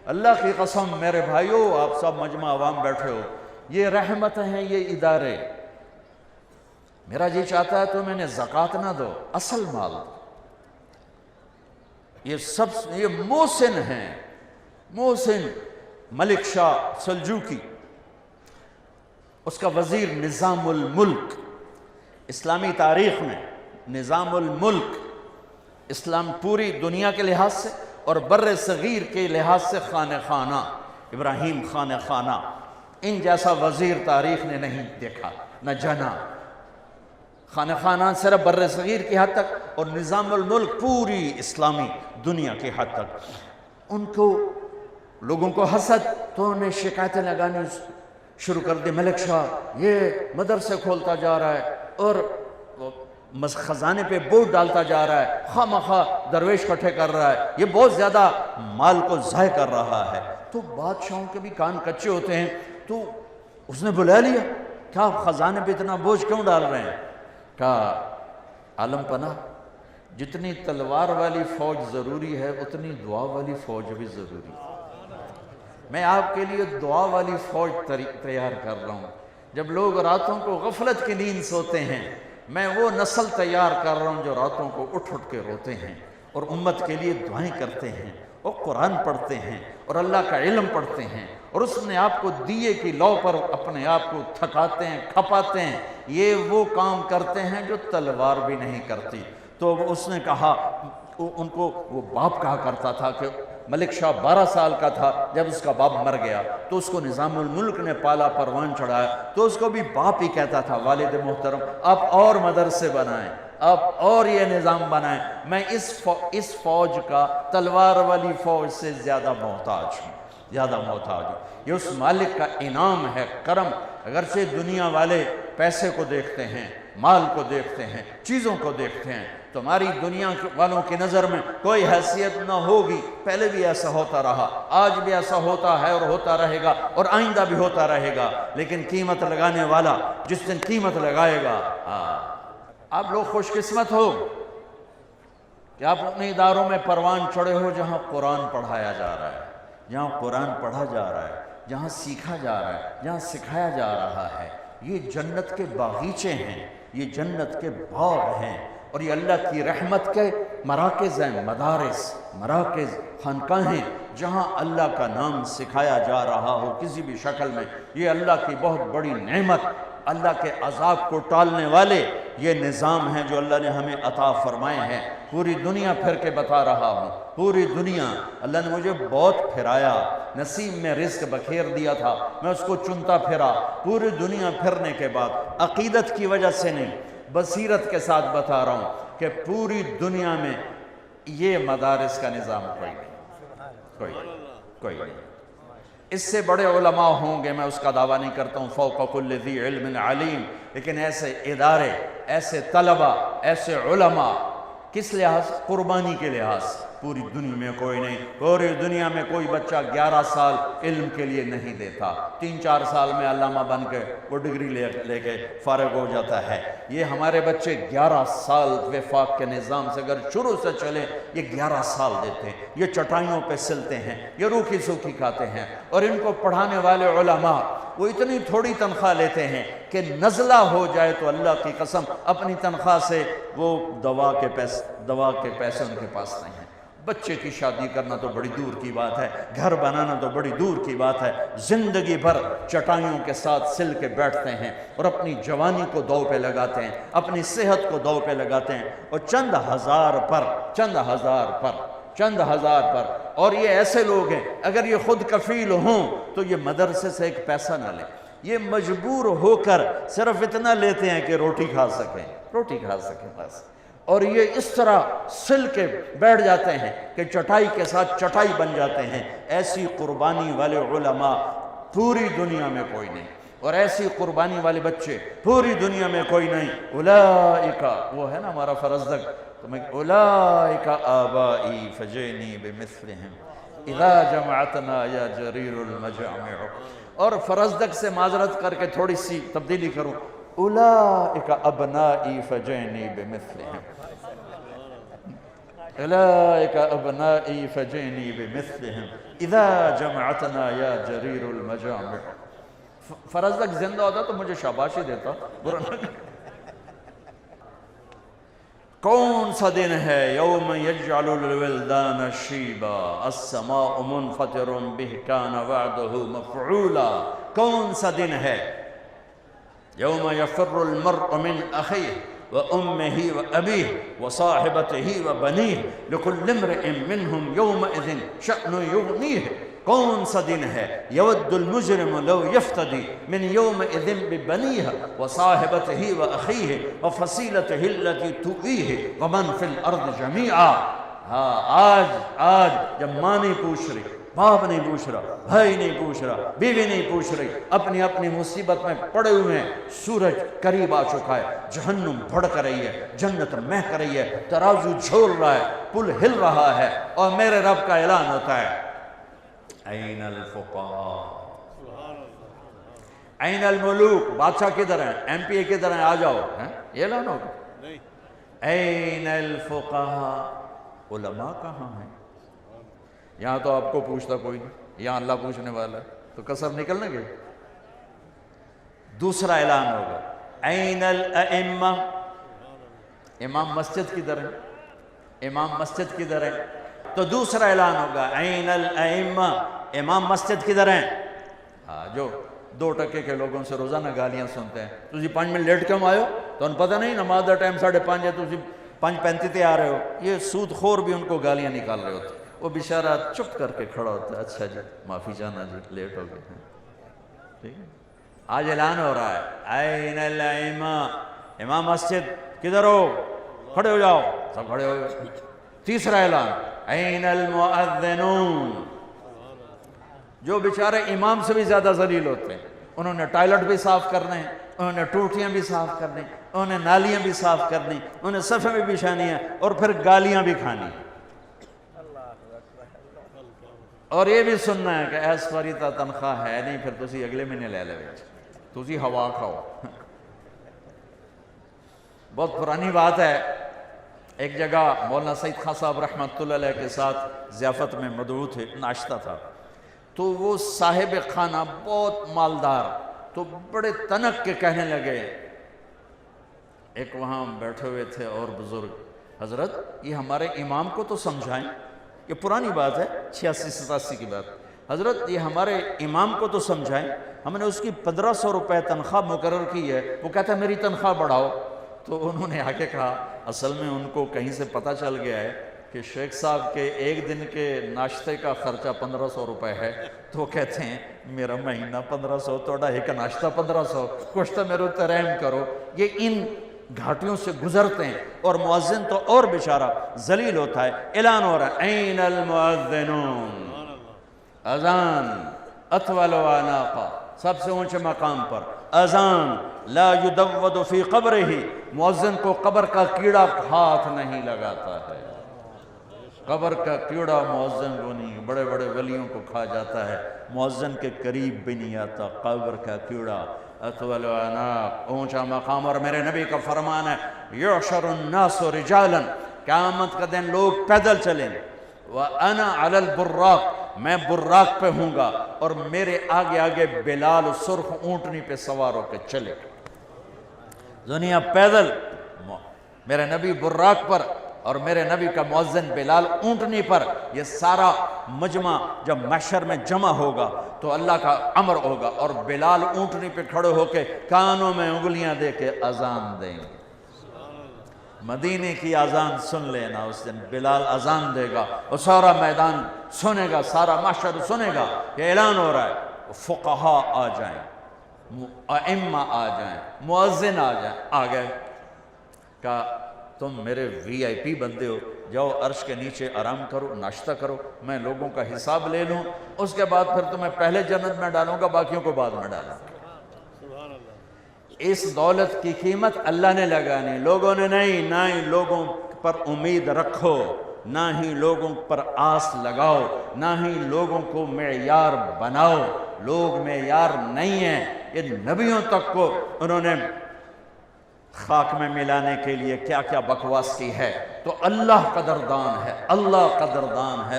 اللہ کی قسم میرے بھائیوں، آپ سب مجمع عوام بیٹھے ہو، یہ رحمت ہیں یہ ادارے۔ میرا جی چاہتا ہے تو میں نے زکوٰۃ نہ دو، اصل مال دو۔ یہ محسن ہیں، محسن ملک شاہ سلجوقی، اس کا وزیر نظام الملک، اسلامی تاریخ میں نظام الملک، اسلام پوری دنیا کے لحاظ سے اور بر صغیر کے لحاظ سے خانہ خانہ، ابراہیم خانہ خانہ، ان جیسا وزیر تاریخ نے نہیں دیکھا نہ جنا۔ خانہ خانہ صرف بر صغیر کی حد تک اور نظام الملک پوری اسلامی دنیا کی حد تک۔ ان کو لوگوں کو حسد، تو انہیں شکایتیں لگانی شروع کر دی، ملک شاہ یہ مدرسے کھولتا جا رہا ہے اور خزانے پہ بوجھ ڈالتا جا رہا ہے، خواہ مخواہ درویش اکٹھے کر رہا ہے، یہ بہت زیادہ مال کو ضائع کر رہا ہے۔ تو بادشاہوں کے بھی کان کچے ہوتے ہیں، تو اس نے بلا لیا، کیا آپ خزانے پہ اتنا بوجھ کیوں ڈال رہے ہیں؟ کہا عالم پناہ، جتنی تلوار والی فوج ضروری ہے اتنی دعا والی فوج بھی ضروری ہے۔ میں آپ کے لیے دعا والی فوج تیار کر رہا ہوں۔ جب لوگ راتوں کو غفلت کی نیند سوتے ہیں، میں وہ نسل تیار کر رہا ہوں جو راتوں کو اٹھ اٹھ کے روتے ہیں اور امت کے لیے دعائیں کرتے ہیں اور قرآن پڑھتے ہیں اور اللہ کا علم پڑھتے ہیں، اور اس نے آپ کو دیے کی لو پر اپنے آپ کو تھکاتے ہیں، کھپاتے ہیں۔ یہ وہ کام کرتے ہیں جو تلوار بھی نہیں کرتی۔ تو اس نے کہا، ان کو وہ باپ کہا کرتا تھا کہ ملک شاہ 12 سال کا تھا جب اس کا باپ مر گیا، تو اس کو نظام الملک نے پالا، پروان چڑھایا، تو اس کو بھی باپ ہی کہتا تھا، والد محترم آپ اور مدرسے بنائیں، آپ اور یہ نظام بنائیں، میں اس فوج کا تلوار والی فوج سے زیادہ محتاج ہوں، زیادہ محتاج ہوں۔ یہ اس مالک کا انعام ہے، کرم۔ اگرچہ دنیا والے پیسے کو دیکھتے ہیں، مال کو دیکھتے ہیں، چیزوں کو دیکھتے ہیں، تمہاری دنیا والوں کی نظر میں کوئی حیثیت نہ ہوگی، پہلے بھی ایسا ہوتا رہا، آج بھی ایسا ہوتا ہے اور ہوتا رہے گا اور آئندہ بھی ہوتا رہے گا، لیکن قیمت لگانے والا جس دن قیمت لگائے گا، آپ لوگ خوش قسمت ہو کہ آپ اپنے اداروں میں پروان چڑھے ہو جہاں قرآن پڑھایا جا رہا ہے، جہاں قرآن پڑھا جا رہا ہے، جہاں سیکھا جا رہا ہے، جہاں سکھایا جا رہا ہے۔ یہ جنت کے باغیچے ہیں، یہ جنت کے باغ ہیں، اور یہ اللہ کی رحمت کے مراکز ہیں، مراکز خانقاہیں جہاں اللہ کا نام سکھایا جا رہا ہو کسی بھی شکل میں۔ یہ اللہ کی بہت بڑی نعمت، اللہ کے عذاب کو ٹالنے والے یہ نظام ہیں جو اللہ نے ہمیں عطا فرمائے ہیں۔ پوری دنیا پھر کے بتا رہا ہوں، پوری دنیا اللہ نے مجھے بہت پھرایا، نصیب میں رزق بکھیر دیا تھا، میں اس کو چنتا پھرا۔ پوری دنیا پھرنے کے بعد عقیدت کی وجہ سے نہیں، بصیرت کے ساتھ بتا رہا ہوں کہ پوری دنیا میں یہ مدارس کا نظام کوئی نہیں۔ اس سے بڑے علماء ہوں گے، میں اس کا دعویٰ نہیں کرتا ہوں، فوق کل ذی علم علیم، لیکن ایسے ادارے، ایسے طلبہ، ایسے علماء کس لحاظ؟ قربانی کے لحاظ پوری دنیا میں کوئی نہیں۔ پوری دنیا میں کوئی بچہ 11 سال علم کے لیے نہیں دیتا، 3-4 سال میں علامہ بن کے وہ ڈگری لے کے فارغ ہو جاتا ہے۔ یہ ہمارے بچے 11 سال وفاق کے نظام سے اگر شروع سے چلیں، یہ 11 سال دیتے ہیں، یہ چٹائیوں پہ سلتے ہیں، یہ روکھی سوکھی کھاتے ہیں، اور ان کو پڑھانے والے علماء وہ اتنی تھوڑی تنخواہ لیتے ہیں کہ نزلہ ہو جائے تو اللہ کی قسم اپنی تنخواہ سے وہ دوا کے پیسے ان کے پاس نہیں ہیں۔ بچے کی شادی کرنا تو بڑی دور کی بات ہے، گھر بنانا تو بڑی دور کی بات ہے، زندگی بھر چٹائیوں کے ساتھ سل کے بیٹھتے ہیں اور اپنی جوانی کو دو پہ لگاتے ہیں، اپنی صحت کو دو پہ لگاتے ہیں، اور چند ہزار پر، اور یہ ایسے لوگ ہیں اگر یہ خود کفیل ہوں تو یہ مدرسے سے ایک پیسہ نہ لیں، یہ مجبور ہو کر صرف اتنا لیتے ہیں کہ روٹی کھا سکیں بس، اور یہ اس طرح سل کے بیٹھ جاتے ہیں کہ چٹائی کے ساتھ چٹائی بن جاتے ہیں۔ ایسی قربانی والے علماء پوری دنیا میں کوئی نہیں، اور ایسی قربانی والے بچے پوری دنیا میں کوئی نہیں۔ اولئک، وہ ہے نا ہمارا فرزدق، اولئک آبائی فجئنی بمثلہم اذا جمعتنا یا جریر المجامع۔ اور فرزدق سے معذرت کر کے تھوڑی سی تبدیلی کروں، اولئک ابنائی فجئنی بمثلہم۔ اولئک ابنائی فجئنی بمثلہم اذا جمعتنا یا جریر المجامع. فرض تک زندہ ہوتا تو مجھے شاباشی دیتا. کون سا دن ہے یوم یجعل الولدان شیبا السماء منفطر به کان وعدہ مفعولا. کون سا دن ہے یوم یفر المرء من اخیہ وامہ وابیہ وصاحبتہ وبنیہ لکل امرئ منہم یومئذ شأن یغنیہ. کون سا دن ہے یود المجرم لو یفتدی من یومئذ ببنیہ وصاحبتہ واخیہ وفصیلتہ التي تؤویہ ومن فی الارض جمیعا. ہاں آج جب ماں نہیں پوچھ رہی، باپ نہیں پوچھ رہا، بھائی نہیں پوچھ رہا، بیوی نہیں پوچھ رہی، اپنی اپنی مصیبت میں پڑے ہوئے ہیں. سورج قریب آ چکا ہے، جہنم بھڑک رہی ہے، جنت مہک رہی ہے، ترازو جھول رہا ہے، پل ہل رہا ہے، اور میرے رب کا اعلان ہوتا ہے این الفقراء این الملوک. بادشاہ کدھر ہیں؟ ایم پی اے کدھر ہیں؟ آ جاؤ. یہ اعلان ہوگا. این الفقراء. علماء کہاں ہیں؟ یہاں تو آپ کو پوچھتا کوئی نہیں، یہاں اللہ پوچھنے والا ہے، تو کسر نکلنے گے. دوسرا اعلان ہوگا این الائمہ. امام مسجد کدھر ہے؟ امام مسجد کدھر ہے؟ تو دوسرا اعلان ہوگا این الائمہ. امام مسجد کدھر ہیں؟ جو 2% کے لوگوں سے روزانہ گالیاں سنتے ہیں. تجھے 5 منٹ لیٹ کیوں آئے ہو؟ تو انہیں پتہ نہیں نماز دا ٹائم 5:30 ہے، تجھے 5:35 تے آ رہے ہو. یہ سود خور بھی ان کو گالیاں نکال رہے ہوتے. وہ بیچارہ چپ کر کے کھڑا ہوتا ہے، اچھا جی معافی چاہنا جی لیٹ ہو گئے ہیں. ٹھیک ہے. آج اعلان ہو رہا ہے این الائمہ. امام مسجد کدھر ہو؟ کھڑے ہو جاؤ. سب کھڑے ہو گئے. تیسرا اعلان این المؤذنون. جو بیچارے امام سے بھی زیادہ ذلیل ہوتے ہیں. انہوں نے ٹائلٹ بھی صاف کرنے ہیں، انہوں نے ٹوٹیاں بھی صاف کرنی، انہوں نے نالیاں بھی صاف کرنی، انہوں نے صفیں بھی بچھانی ہیں، اور پھر گالیاں بھی کھانی. اور یہ بھی سننا ہے کہ ایس فاری تا تنخواہ ہے نہیں، پھر تسی اگلے مہینے لے لے بیچ، تسی ہوا کھاؤ. بہت پرانی بات ہے. ایک جگہ مولانا سعید خان صاحب رحمۃ اللہ علیہ کے ساتھ ضیافت میں مدعو تھے، ناشتہ تھا. تو وہ صاحب خانہ بہت مالدار، تو بڑے تنک کے کہنے لگے. ایک وہاں بیٹھے ہوئے تھے اور بزرگ، حضرت یہ ہمارے امام کو تو سمجھائیں. یہ پرانی بات ہے، 86-87 کی بات. حضرت یہ ہمارے امام کو تو سمجھائیں، ہم نے اس کی 1500 روپے تنخواہ مقرر کی ہے، وہ کہتا ہے میری تنخواہ بڑھاؤ. تو انہوں نے آ کے کہا اصل میں ان کو کہیں سے پتہ چل گیا ہے کہ شیخ صاحب کے ایک دن کے ناشتے کا خرچہ 1500 روپے ہے. تو وہ کہتے ہیں میرا مہینہ 1500، توڑا ایک ناشتہ 1500، کچھ تو میرے اتنے رحم کرو. یہ ان گھاٹیوں سے گزرتے ہیں، اور مؤذن تو اور بیچارہ ذلیل ہوتا ہے. اعلان ہو رہا ہے این المؤذنون. اذان اطول عناقہ، سب سے اونچے مقام پر اذان. لا یدود فی قبرہ، مؤذن کو قبر کا کیڑا ہاتھ نہیں لگاتا ہے. قبر کا کیڑا مؤذن کو نہیں، بڑے بڑے ولیوں کو کھا جاتا ہے، مؤذن کے قریب بھی نہیں آتا قبر کا کیڑا. اطول عناق، اونچا مقام. اور میرے نبی کا فرمان ہے یحشر الناس رجالا، قیامت کا دن لوگ پیدل چلیں. وَأَنَا عَلَى الْبُرَّاقِ، میں براق پہ ہوں گا، اور میرے آگے آگے بلال سرخ اونٹنی پہ سوار ہو کے چلے. دنیا پیدل، میرے نبی براق پر، اور میرے نبی کا مؤذن بلال اونٹنی پر. یہ سارا مجمع جب محشر میں جمع ہوگا تو اللہ کا امر ہوگا، اور بلال اونٹنی پہ کھڑے ہو کے کانوں میں انگلیاں دے کے اذان دیں گے. مدینے کی اذان سن لینا. اس دن بلال اذان دے گا اور سارا میدان سنے گا، سارا محشر سنے گا. یہ اعلان ہو رہا ہے فقہاء آ جائیں، ائمہ آ جائیں، مؤذن آ جائیں. آ گئے. کہا تم میرے وی آئی پی بندے ہو، جاؤ عرش کے نیچے آرام کرو، ناشتہ کرو، میں لوگوں کا حساب لے لوں، اس کے بعد پھر تمہیں پہلے جنت میں ڈالوں گا، باقیوں کو بعد میں ڈالوں گا. اس دولت کی قیمت اللہ نے لگانی، لوگوں نے نہیں. نہ ہی لوگوں پر امید رکھو، نہ ہی لوگوں پر آس لگاؤ، نہ ہی لوگوں کو معیار بناؤ. لوگ معیار نہیں ہیں. یہ نبیوں تک کو انہوں نے خاک میں ملانے کے لیے کیا کیا بکواس کی ہے، تو اللہ قدردان ہے، اللہ قدردان ہے۔